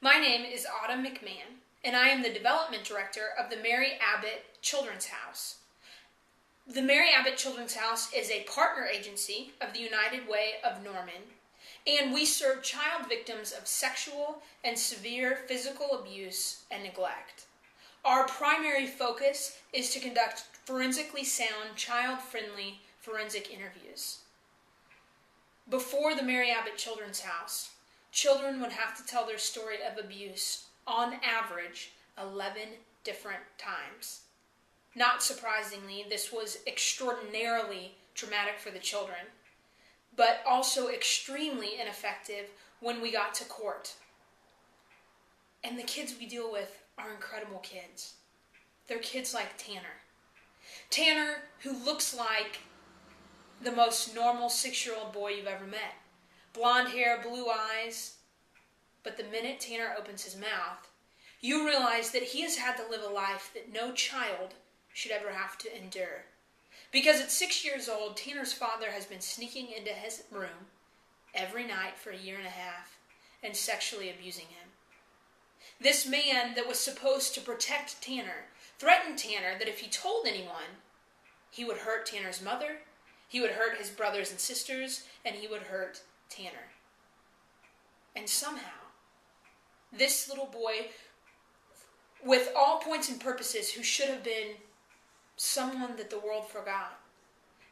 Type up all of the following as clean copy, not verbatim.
My name is Autumn McMahon, and I am the Development Director of the Mary Abbott Children's House. The Mary Abbott Children's House is a partner agency of the United Way of Norman, and we serve child victims of sexual and severe physical abuse and neglect. Our primary focus is to conduct forensically sound, child-friendly forensic interviews. Before the Mary Abbott Children's House, children would have to tell their story of abuse, on average, 11 different times. Not surprisingly, this was extraordinarily traumatic for the children, but also extremely ineffective when we got to court. And the kids we deal with are incredible kids. They're kids like Tanner. Tanner, who looks like the most normal 6-year-old boy you've ever met. Blonde hair, blue eyes. But the minute Tanner opens his mouth, you realize that he has had to live a life that no child should ever have to endure. Because at 6 years old, Tanner's father has been sneaking into his room every night for 1.5 years and sexually abusing him. This man that was supposed to protect Tanner threatened Tanner that if he told anyone, he would hurt Tanner's mother, he would hurt his brothers and sisters, and he would hurt Tanner. And somehow, this little boy, with all points and purposes, who should have been someone that the world forgot,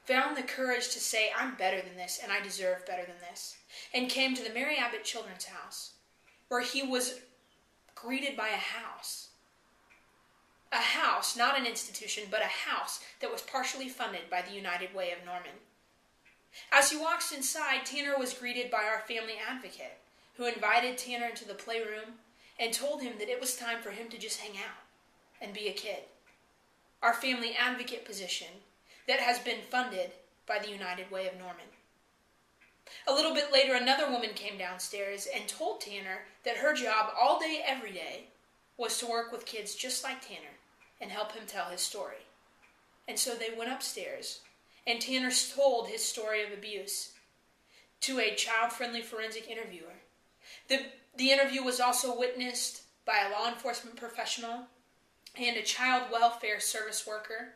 found the courage to say, I'm better than this, and I deserve better than this, and came to the Mary Abbott Children's House, where he was greeted by a house. A house, not an institution, but a house that was partially funded by the United Way of Norman. As he walks inside, Tanner was greeted by our family advocate, who invited Tanner into the playroom and told him that it was time for him to just hang out and be a kid. Our family advocate position that has been funded by the United Way of Norman. A little bit later, another woman came downstairs and told Tanner that her job all day, every day, was to work with kids just like Tanner and help him tell his story. And so they went upstairs, and Tanner told his story of abuse to a child-friendly forensic interviewer. The interview was also witnessed by a law enforcement professional and a child welfare service worker,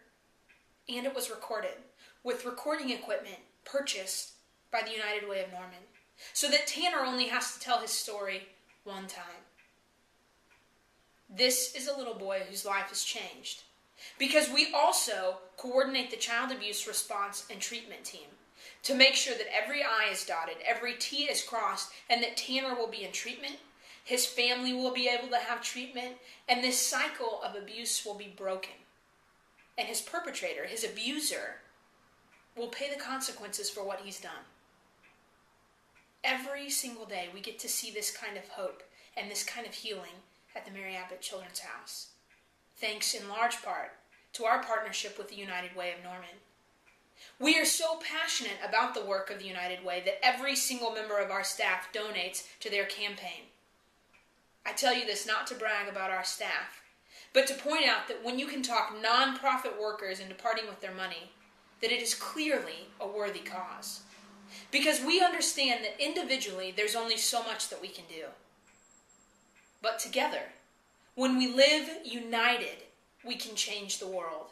and it was recorded with recording equipment purchased by the United Way of Norman, so that Tanner only has to tell his story one time. This is a little boy whose life has changed, because we also coordinate the child abuse response and treatment team to make sure that every I is dotted, every T is crossed, and that Tanner will be in treatment, his family will be able to have treatment, and this cycle of abuse will be broken. And his perpetrator, his abuser, will pay the consequences for what he's done. Every single day we get to see this kind of hope and this kind of healing at the Mary Abbott Children's House, thanks in large part to our partnership with the United Way of Norman. We are so passionate about the work of the United Way that every single member of our staff donates to their campaign. I tell you this not to brag about our staff, but to point out that when you can talk nonprofit workers into parting with their money, that it is clearly a worthy cause. Because we understand that individually there's only so much that we can do. But together, when we live united, we can change the world.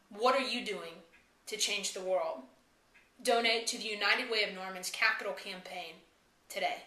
What are you doing to change the world? Donate to the United Way of Norman's capital campaign today.